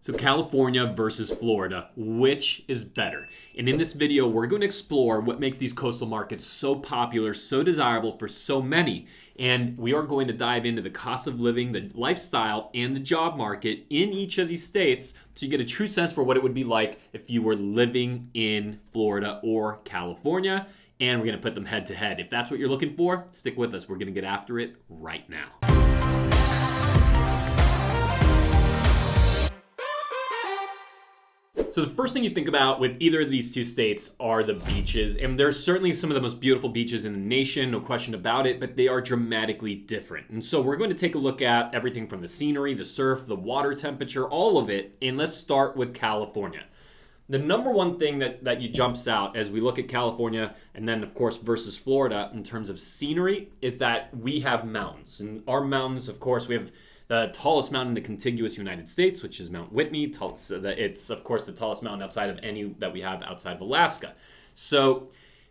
So California versus Florida, which is better? And in this video, we're going to explore what makes these coastal markets so popular, so desirable for so many. And we are going to dive into the cost of living, the lifestyle, and the job market in each of these states so you get a true sense for what it would be like if you were living in Florida or California. And we're going to put them head to head. If that's what you're looking for, stick with us. We're going to get after it right now. So the first thing you think about with either of these two states are the beaches, and there's certainly some of the most beautiful beaches in the nation, no question about it, but they are dramatically different. And so we're going to take a look at everything from the scenery, the surf, the water temperature, all of it, and let's start with California. The number one thing that you jumps out as we look at California and then, of course, versus Florida in terms of scenery is that we have mountains. And our mountains, of course, we have the tallest mountain in the contiguous United States, which is Mount Whitney. It's, of course, the tallest mountain outside of any that we have outside of Alaska. So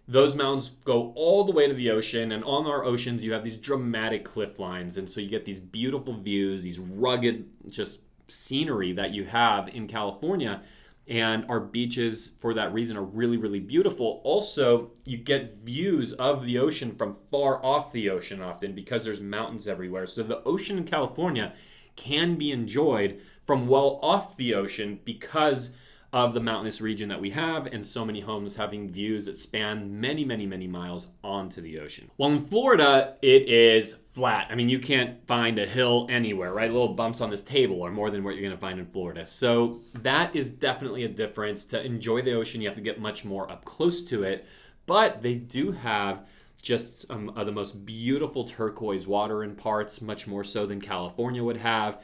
those mountains go all the way to the ocean, and on our oceans, you have these dramatic cliff lines. And so you get these beautiful views, these rugged just scenery that you have in California. And our beaches, for that reason, are really, really beautiful. Also, you get views of the ocean from far off the ocean often because there's mountains everywhere. So the ocean in California can be enjoyed from well off the ocean because of the mountainous region that we have and so many homes having views that span many, many, many miles onto the ocean. While in Florida, it is flat. I mean, you can't find a hill anywhere, right? Little bumps on this table are more than what you're going to find in Florida. So that is definitely a difference. To enjoy the ocean, you have to get much more up close to it. But they do have just the most beautiful turquoise water in parts, much more so than California would have.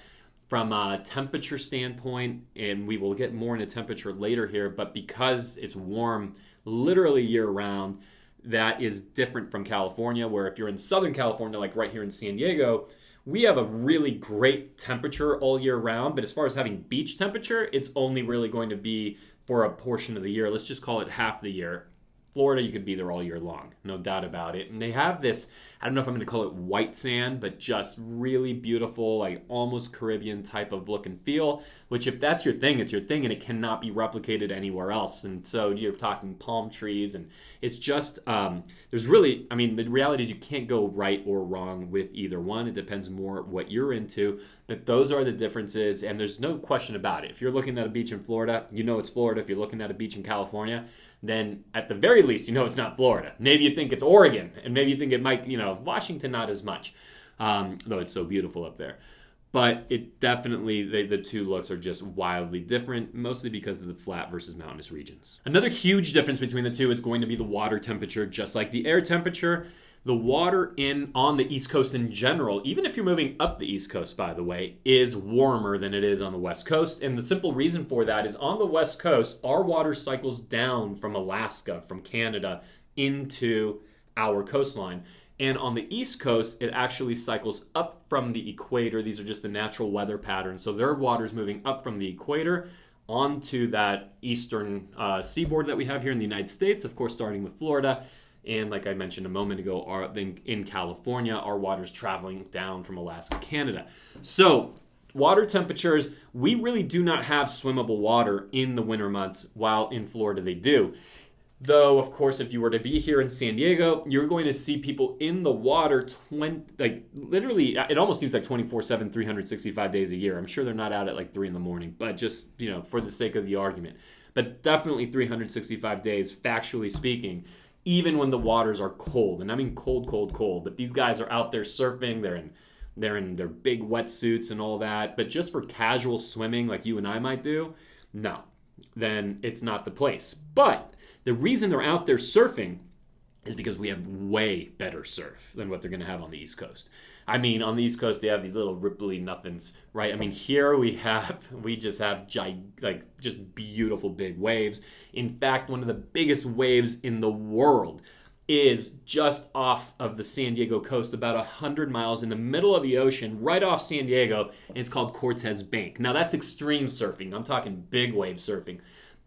From a temperature standpoint, and we will get more into temperature later here, but because it's warm literally year-round, that is different from California, where if you're in Southern California, like right here in San Diego, we have a really great temperature all year round, but as far as having beach temperature, it's only really going to be for a portion of the year. Let's just call it half the year. Florida, you could be there all year long, no doubt about it. And they have this, I don't know if I'm going to call it white sand, but just really beautiful, like almost Caribbean type of look and feel, which if that's your thing, it's your thing, and it cannot be replicated anywhere else. And so you're talking palm trees, and it's just, there's really, I mean, the reality is you can't go right or wrong with either one. It depends more what you're into, but those are the differences, and there's no question about it. If you're looking at a beach in Florida, you know it's Florida. If you're looking at a beach in California, then at the very least, you know it's not Florida. Maybe you think it's Oregon, and maybe you think it might, Washington, not as much, though it's so beautiful up there. But it definitely, the two looks are just wildly different, mostly because of the flat versus mountainous regions. Another huge difference between the two is going to be the water temperature, just like the air temperature. The water on the East Coast in general, even if you're moving up the East Coast, by the way, is warmer than it is on the West Coast. And the simple reason for that is on the West Coast, our water cycles down from Alaska, from Canada, into our coastline. And on the East Coast, it actually cycles up from the equator. These are just the natural weather patterns. So their water's moving up from the equator onto that eastern seaboard that we have here in the United States, of course, starting with Florida. And like I mentioned a moment ago, in California, our water's traveling down from Alaska, Canada. So water temperatures, we really do not have swimmable water in the winter months, while in Florida they do. Though, of course, if you were to be here in San Diego, you're going to see people in the water, literally, it almost seems like 24/7, 365 days a year. I'm sure they're not out at like 3 in the morning, but just, for the sake of the argument. But definitely 365 days, factually speaking, even when the waters are cold. And I mean cold, cold, cold. But these guys are out there surfing. They're in their big wetsuits and all that. But just for casual swimming like you and I might do, no. Then it's not the place. But the reason they're out there surfing is because we have way better surf than what they're going to have on the East Coast. I mean, on the East Coast, they have these little ripply nothings, right? I mean, here we just have just beautiful big waves. In fact, one of the biggest waves in the world is just off of the San Diego coast, about 100 miles in the middle of the ocean, right off San Diego, and it's called Cortez Bank. Now, that's extreme surfing. I'm talking big wave surfing.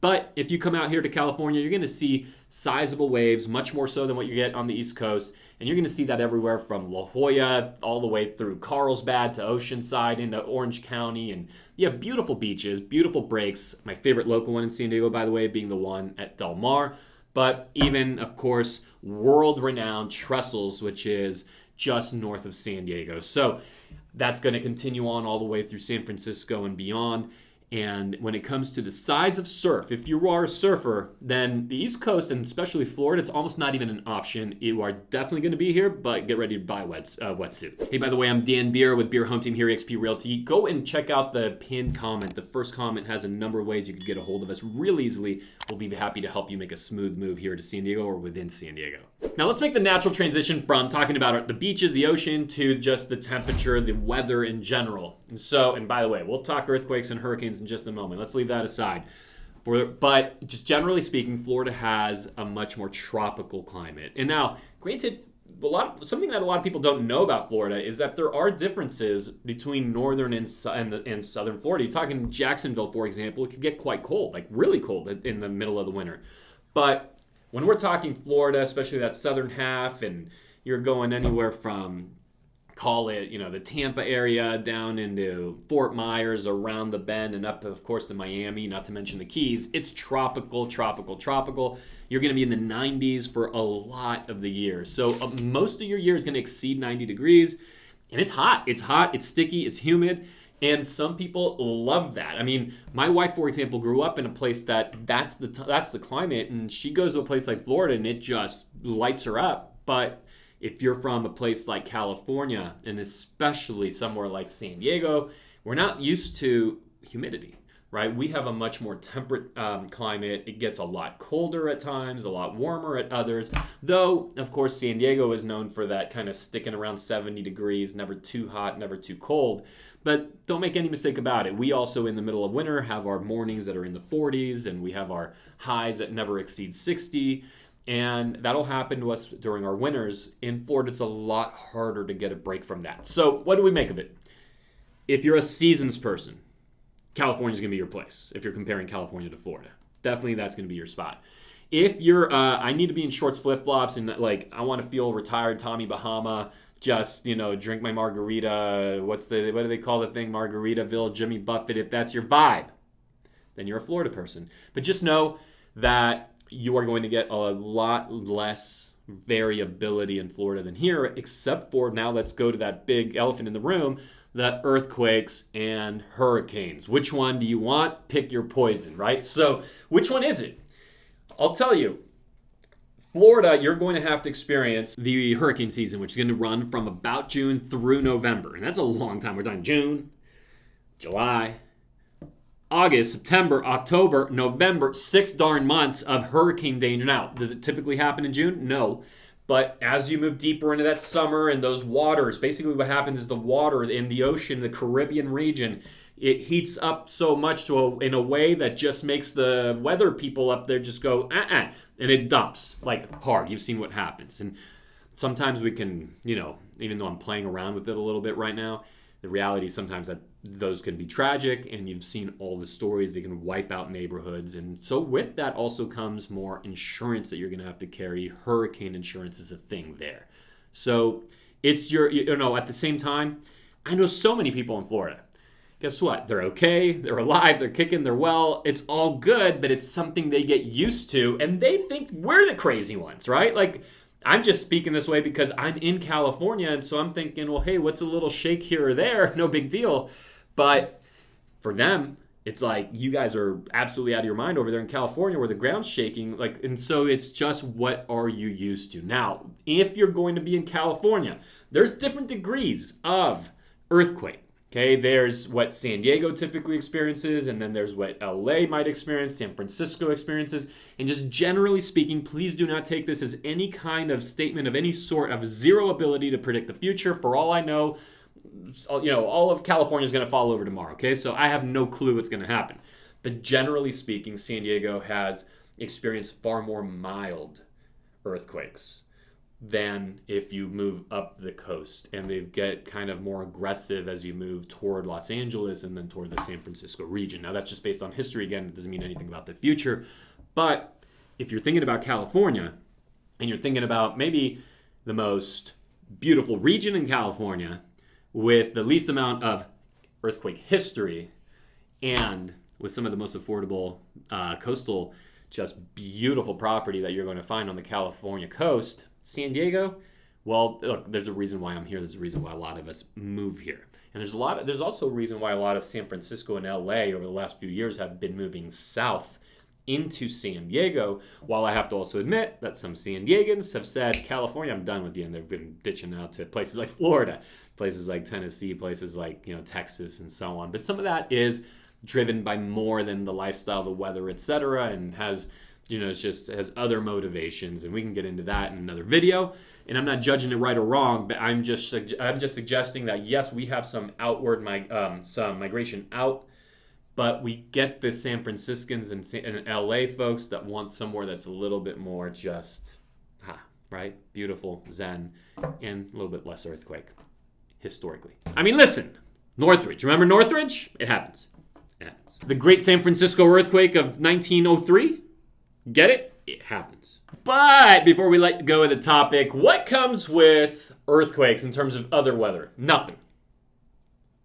But if you come out here to California, you're going to see sizable waves, much more so than what you get on the East Coast. And you're going to see that everywhere from La Jolla all the way through Carlsbad to Oceanside into Orange County. And you have beautiful beaches, beautiful breaks. My favorite local one in San Diego, by the way, being the one at Del Mar. But even, of course, world-renowned Trestles, which is just north of San Diego. So that's going to continue on all the way through San Francisco and beyond. And when it comes to the size of surf, if you are a surfer, then the East Coast, and especially Florida, it's almost not even an option. You are definitely going to be here, but get ready to buy a wetsuit. Hey, by the way, I'm Dan Beer with Beer Home Team here at eXp Realty. Go and check out the pinned comment. The first comment has a number of ways you can get a hold of us real easily. We'll be happy to help you make a smooth move here to San Diego or within San Diego. Now let's make the natural transition from talking about the beaches, the ocean, to just the temperature, the weather in general. And by the way, we'll talk earthquakes and hurricanes in just a moment. Let's leave that aside. But just generally speaking, Florida has a much more tropical climate. And now, granted, something that a lot of people don't know about Florida is that there are differences between northern and southern Florida. You're talking Jacksonville, for example, it could get quite cold, like really cold in the middle of the winter. But when we're talking Florida, especially that southern half, and you're going anywhere from, call it, the Tampa area down into Fort Myers, around the Bend, and up, of course, to Miami, not to mention the Keys, it's tropical, tropical, tropical. You're going to be in the 90s for a lot of the year. So most of your year is going to exceed 90 degrees, and it's hot. It's hot, it's sticky, it's humid. And some people love that. I mean, my wife, for example, grew up in a place that's the climate, and she goes to a place like Florida, and it just lights her up. But if you're from a place like California, and especially somewhere like San Diego, we're not used to humidity, right? We have a much more temperate climate. It gets a lot colder at times, a lot warmer at others. Though, of course, San Diego is known for that kind of sticking around 70 degrees, never too hot, never too cold. But don't make any mistake about it. We also, in the middle of winter, have our mornings that are in the 40s, and we have our highs that never exceed 60. And that'll happen to us during our winters. In Florida, it's a lot harder to get a break from that. So what do we make of it? If you're a seasons person, California's going to be your place. If you're comparing California to Florida, definitely that's going to be your spot. If you're, I need to be in shorts, flip-flops, and I want to feel retired Tommy Bahama, just, drink my margarita, what do they call the thing, Margaritaville, Jimmy Buffett. If that's your vibe, then you're a Florida person. But just know that you are going to get a lot less variability in Florida than here, except for, now let's go to that big elephant in the room, the earthquakes and hurricanes. Which one do you want? Pick your poison, right? So which one is it? I'll tell you. Florida, you're going to have to experience the hurricane season, which is going to run from about June through November. And that's a long time. We're talking June, July, August, September, October, November, 6 darn months of hurricane danger. Now, does it typically happen in June? No. But as you move deeper into that summer and those waters, basically what happens is the water in the ocean, the Caribbean region, it heats up so much in a way that just makes the weather people up there just go, and it dumps like hard. You've seen what happens. And sometimes we can, even though I'm playing around with it a little bit right now, the reality is sometimes that those can be tragic, and you've seen all the stories. They can wipe out neighborhoods. And so with that also comes more insurance that you're going to have to carry. Hurricane insurance is a thing there. So it's at the same time, I know so many people in Florida. Guess what? They're okay, they're alive, they're kicking, they're well. It's all good, but it's something they get used to, and they think we're the crazy ones, right? I'm just speaking this way because I'm in California, and so I'm thinking, well, hey, what's a little shake here or there? No big deal. But for them, it's like, you guys are absolutely out of your mind over there in California where the ground's shaking. And so it's just, what are you used to? Now, if you're going to be in California, there's different degrees of earthquake. Okay, there's what San Diego typically experiences, and then there's what LA might experience, San Francisco experiences. And just generally speaking, please do not take this as any kind of statement of any sort of zero ability to predict the future. For all I know, all of California is going to fall over tomorrow. Okay, so I have no clue what's going to happen. But generally speaking, San Diego has experienced far more mild earthquakes. than if you move up the coast. And they get kind of more aggressive as you move toward Los Angeles and then toward the San Francisco region. Now, that's just based on history. Again, it doesn't mean anything about the future. But if you're thinking about California and you're thinking about maybe the most beautiful region in California with the least amount of earthquake history and with some of the most affordable coastal, just beautiful property that you're going to find on the California coast, San Diego, well, look, there's a reason why I'm here. There's a reason why a lot of us move here. And there's also a reason why a lot of San Francisco and LA over the last few years have been moving south into San Diego, while I have to also admit that some San Diegans have said, California, I'm done with you, and they've been ditching out to places like Florida, places like Tennessee, places like, Texas and so on. But some of that is driven by more than the lifestyle, the weather, etc., and has has other motivations, and we can get into that in another video. And I'm not judging it right or wrong, but I'm just suggesting that yes, we have some some migration out, but we get the San Franciscans and LA folks that want somewhere that's a little bit more just right, beautiful, zen, and a little bit less earthquake historically. I mean, listen, Northridge. Remember Northridge? It happens. The Great San Francisco earthquake of 1903. Get it? It happens. But before we let go of the topic, what comes with earthquakes in terms of other weather? Nothing.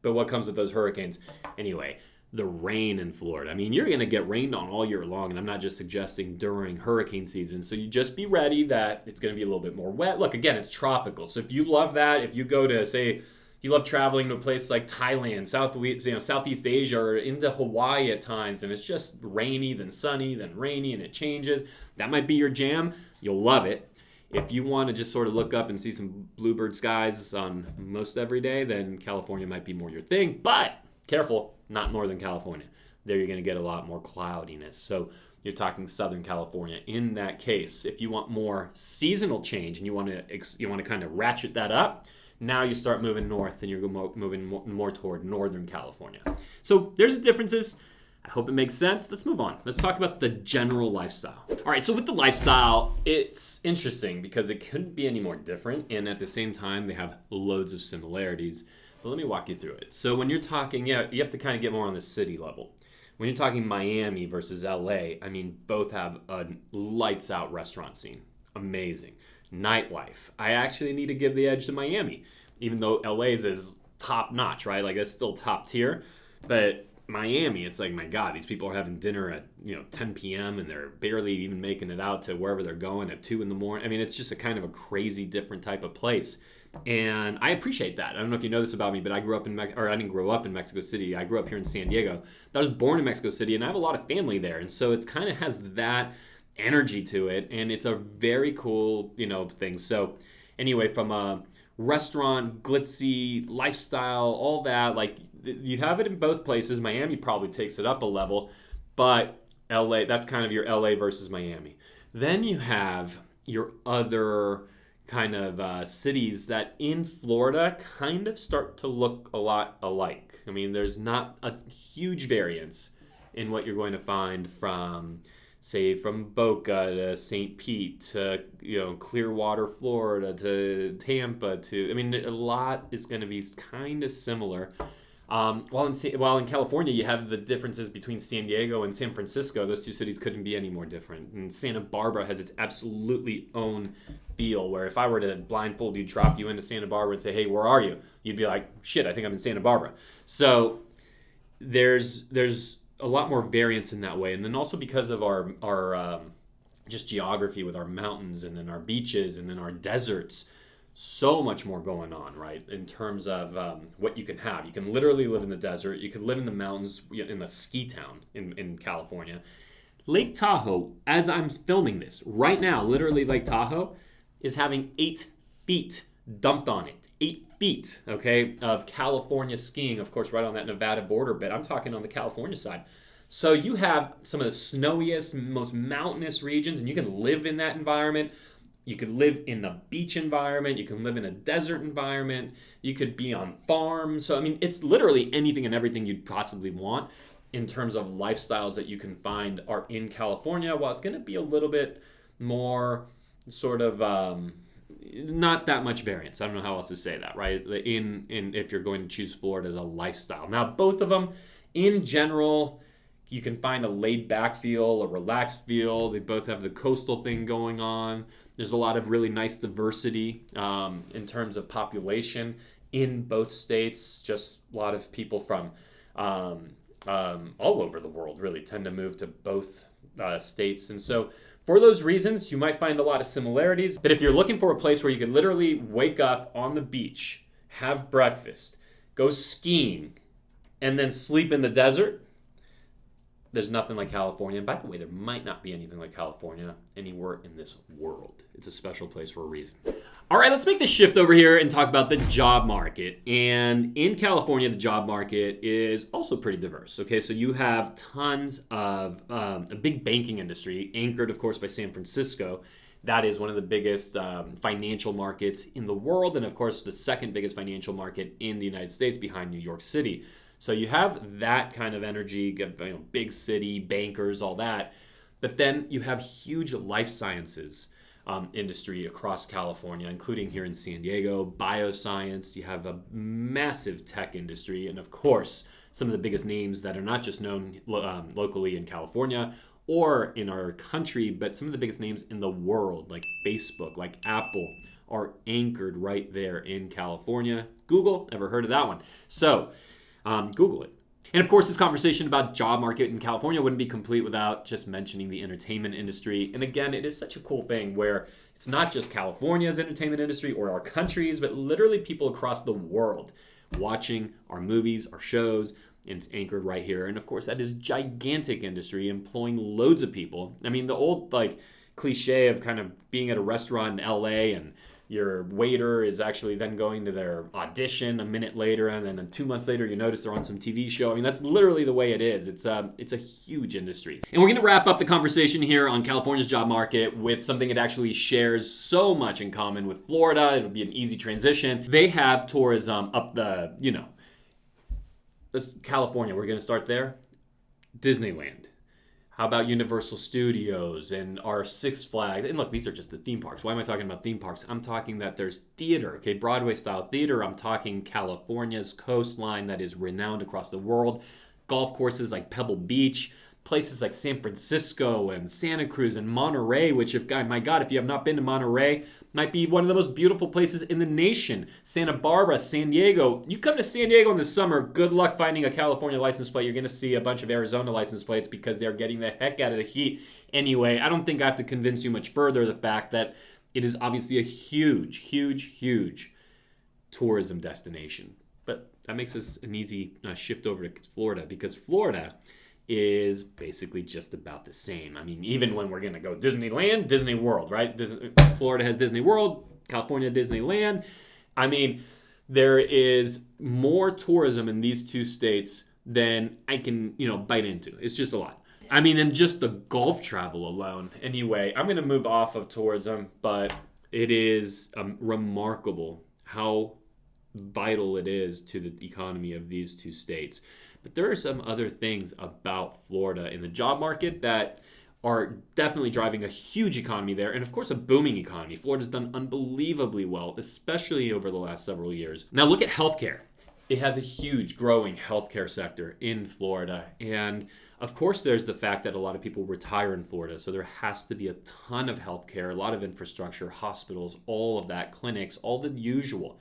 But what comes with those hurricanes? Anyway, the rain in Florida. I mean, you're going to get rained on all year long, and I'm not just suggesting during hurricane season. So you just be ready that it's going to be a little bit more wet. Look, again, it's tropical. So if you love that, if you go to, say, you love traveling to a place like Thailand, Southeast Asia, or into Hawaii at times, and it's just rainy, then sunny, then rainy, and it changes. That might be your jam. You'll love it. If you want to just sort of look up and see some bluebird skies on most every day, then California might be more your thing. But careful, not Northern California. There you're going to get a lot more cloudiness. So you're talking Southern California. In that case, if you want more seasonal change and you want to kind of ratchet that up, now you start moving north and you're moving more toward Northern California. So there's the differences. I hope it makes sense. Let's move on. Let's talk about the general lifestyle. All right, so with the lifestyle, it's interesting because it couldn't be any more different, and at the same time, they have loads of similarities. But let me walk you through it. So when you're talking, you have to kind of get more on the city level. When you're talking Miami versus LA, I mean, both have a lights out restaurant scene. Amazing. Nightlife. I actually need to give the edge to Miami, even though LA's is top notch, right? Like, it's still top tier. But Miami, it's like, my God, these people are having dinner at 10 p.m. and they're barely even making it out to wherever they're going at 2 in the morning. I mean, it's just a kind of a crazy different type of place. And I appreciate that. I don't know if you know this about me, but I didn't grow up in Mexico City. I grew up here in San Diego. I was born in Mexico City, and I have a lot of family there. And so it's kind of has that energy to it, and it's a very cool, thing. So anyway, from a restaurant, glitzy, lifestyle, all that, like, you have it in both places. Miami probably takes it up a level, but LA, that's kind of your LA versus Miami. Then you have your other kind of cities that in Florida kind of start to look a lot alike. I mean, there's not a huge variance in what you're going to find from Boca to St. Pete to Clearwater, Florida to Tampa a lot is going to be kind of similar. While in California, you have the differences between San Diego and San Francisco. Those two cities couldn't be any more different. And Santa Barbara has its absolutely own feel, where if I were to blindfold you, drop you into Santa Barbara and say, hey, where are you? You'd be like, shit, I think I'm in Santa Barbara. So there's a lot more variance in that way. And then also because of our just geography with our mountains and then our beaches and then our deserts, so much more going on, right, in terms of what you can have. You can literally live in the desert. You can live in the mountains, in a ski town in California. Lake Tahoe, as I'm filming this right now, literally Lake Tahoe is having 8 feet dumped on it. 8 feet, okay, of California skiing, of course, right on that Nevada border bit. I'm talking on the California side. So you have some of the snowiest, most mountainous regions, and you can live in that environment. You could live in the beach environment. You can live in a desert environment. You could be on farms. So, I mean, it's literally anything and everything you'd possibly want in terms of lifestyles that you can find are in California. While it's going to be a little bit more sort of not that much variance. I don't know how else to say that, right? In if you're going to choose Florida as a lifestyle. Now, both of them, in general, you can find a laid-back feel, a relaxed feel. They both have the coastal thing going on. There's a lot of really nice diversity in terms of population in both states. Just a lot of people from all over the world really tend to move to both states. And so for those reasons, you might find a lot of similarities. But if you're looking for a place where you can literally wake up on the beach, have breakfast, go skiing, and then sleep in the desert, there's nothing like California. And by the way, there might not be anything like California anywhere in this world. It's a special place for a reason. All right, let's make the shift over here and talk about the job market. And in California, the job market is also pretty diverse. Okay, so you have tons of a big banking industry, anchored, of course, by San Francisco. That is one of the biggest financial markets in the world. And of course, the second biggest financial market in the United States behind New York City. So you have that kind of energy, big city, bankers, all that. But then you have huge life sciences industry across California, including here in San Diego, bioscience. You have a massive tech industry. And of course, some of the biggest names that are not just known locally in California or in our country, but some of the biggest names in the world, like Facebook, like Apple, are anchored right there in California. Google, never heard of that one. So Google it. And of course, this conversation about job market in California wouldn't be complete without just mentioning the entertainment industry. And again, it is such a cool thing where it's not just California's entertainment industry or our countries, but literally people across the world watching our movies, our shows, and it's anchored right here. And of course, that is gigantic industry employing loads of people. I mean, the old cliche of kind of being at a restaurant in LA and your waiter is actually then going to their audition a minute later, and then 2 months later you notice they're on some TV show. I mean, that's literally the way it is. It's a huge industry. And we're going to wrap up the conversation here on California's job market with something that actually shares so much in common with Florida. It'll be an easy transition. They have tourism up the, this California. We're going to start there. Disneyland. How about Universal Studios and our Six Flags? And look, these are just the theme parks. Why am I talking about theme parks? I'm talking that there's theater, okay, Broadway-style theater. I'm talking California's coastline that is renowned across the world. Golf courses like Pebble Beach, places like San Francisco and Santa Cruz and Monterey, which, my God, if you have not been to Monterey, might be one of the most beautiful places in the nation. Santa Barbara, San Diego. You come to San Diego in the summer, good luck finding a California license plate. You're going to see a bunch of Arizona license plates because they're getting the heck out of the heat. Anyway, I don't think I have to convince you much further the fact that it is obviously a huge, huge, huge tourism destination. But that makes us an easy shift over to Florida, because Florida is basically just about the same. I mean, even when we're going to go Disneyland, Disney World, right? Florida has Disney World, California, Disneyland. I mean, there is more tourism in these two states than I can, bite into. It's just a lot. I mean, and just the golf travel alone. Anyway, I'm going to move off of tourism, but it is remarkable how vital it is to the economy of these two states. But there are some other things about Florida in the job market that are definitely driving a huge economy there, and of course a booming economy. Florida's done unbelievably well, especially over the last several years. Now look at healthcare. It has a huge growing healthcare sector in Florida, and of course there's the fact that a lot of people retire in Florida, so there has to be a ton of healthcare, a lot of infrastructure, hospitals, all of that, clinics, all the usual.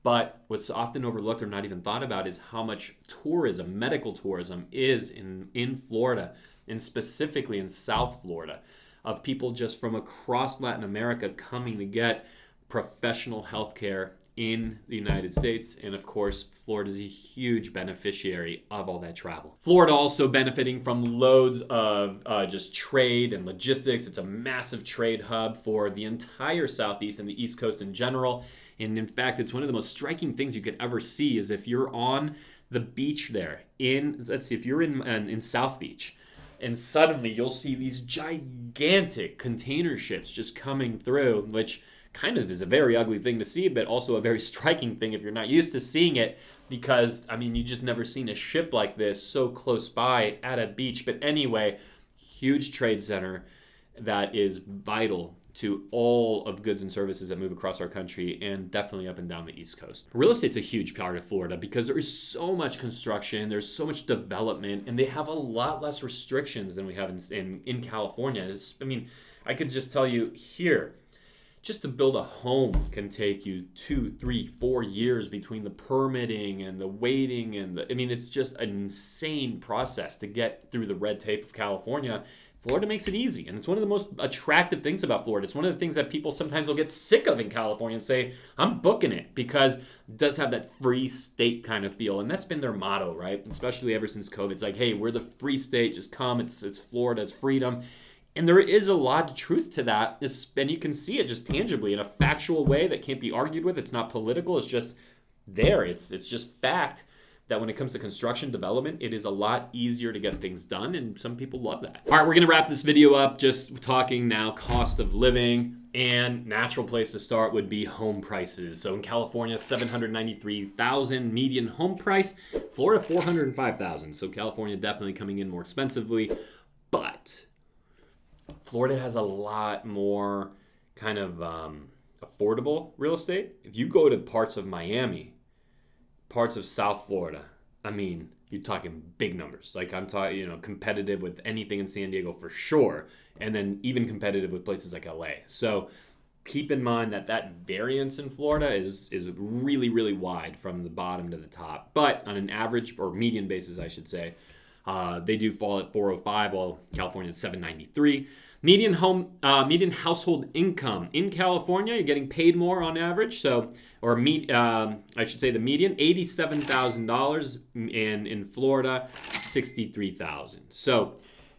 But what's often overlooked or not even thought about is how much tourism, medical tourism, is in Florida, and specifically in South Florida, of people just from across Latin America coming to get professional health care in the United States. And of course, Florida is a huge beneficiary of all that travel. Florida also benefiting from loads of just trade and logistics. It's a massive trade hub for the entire Southeast and the East Coast in general. And in fact, it's one of the most striking things you could ever see is if you're on the beach there if you're in South Beach, and suddenly you'll see these gigantic container ships just coming through, which kind of is a very ugly thing to see, but also a very striking thing if you're not used to seeing it, because, I mean, you just never seen a ship like this so close by at a beach. But anyway, huge trade center that is vital to all of goods and services that move across our country, and definitely up and down the East Coast. Real estate's a huge part of Florida because there is so much construction, there's so much development, and they have a lot less restrictions than we have in California. I could just tell you here, just to build a home can take you 2, 3, 4 years between the permitting and the waiting it's just an insane process to get through the red tape of California. Florida makes it easy, and it's one of the most attractive things about Florida. It's one of the things that people sometimes will get sick of in California and say, I'm booking it, because it does have that free state kind of feel, and that's been their motto, right? Especially ever since COVID. It's like, hey, we're the free state, just come, it's Florida, it's freedom. And there is a lot of truth to that, and you can see it just tangibly in a factual way that can't be argued with. It's not political, it's just there. It's just fact that when it comes to construction development, it is a lot easier to get things done, and some people love that. All right, we're going to wrap this video up just talking now cost of living, and natural place to start would be home prices. So in California, $793,000 median home price. Florida, $405,000. So California definitely coming in more expensively, but Florida has a lot more kind of affordable real estate. If you go to parts of Miami, parts of South Florida, you're talking big numbers. Like I'm talking, competitive with anything in San Diego for sure, and then even competitive with places like LA. So keep in mind that variance in Florida is really, really wide from the bottom to the top. But on an average or median basis, I should say, they do fall at 405, while California is 793. Median household income in California, you're getting paid more on average. I should say the median, $87,000, and in Florida, $63,000. So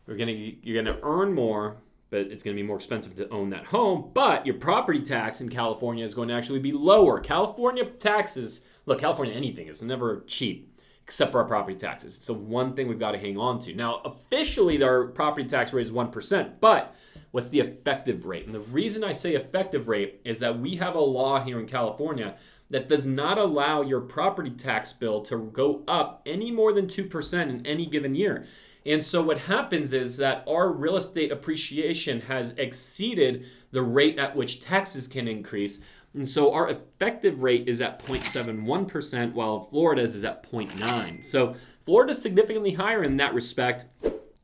you're gonna earn more, but it's gonna be more expensive to own that home. But your property tax in California is going to actually be lower. California taxes, California anything is never cheap, except for our property taxes. It's the one thing we've got to hang on to. Now, officially, our property tax rate is 1%, but what's the effective rate? And the reason I say effective rate is that we have a law here in California that does not allow your property tax bill to go up any more than 2% in any given year. And so what happens is that our real estate appreciation has exceeded the rate at which taxes can increase. And so our effective rate is at 0.71%, while Florida's is at 0.9. So Florida's significantly higher in that respect.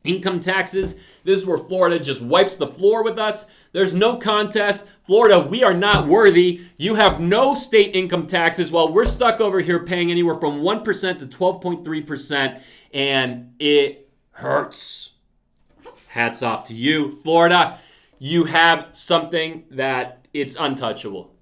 Income taxes, this is where Florida just wipes the floor with us. There's no contest. Florida, we are not worthy. You have no state income taxes, while we're stuck over here paying anywhere from 1% to 12.3%, and it hurts. Hats off to you, Florida. You have something that it's untouchable.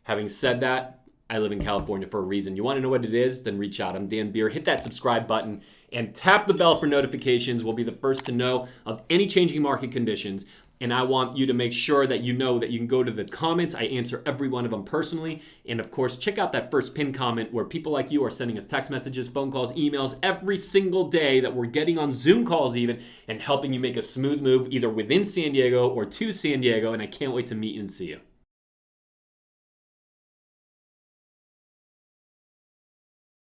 Having said that, I live in California for a reason. You want to know what it is? Then reach out. I'm Dan Beer. Hit that subscribe button and tap the bell for notifications. We'll be the first to know of any changing market conditions. And I want you to make sure that you know that you can go to the comments. I answer every one of them personally. And of course, check out that first pinned comment where people like you are sending us text messages, phone calls, emails every single day, that we're getting on Zoom calls even, and helping you make a smooth move either within San Diego or to San Diego. And I can't wait to meet you and see you.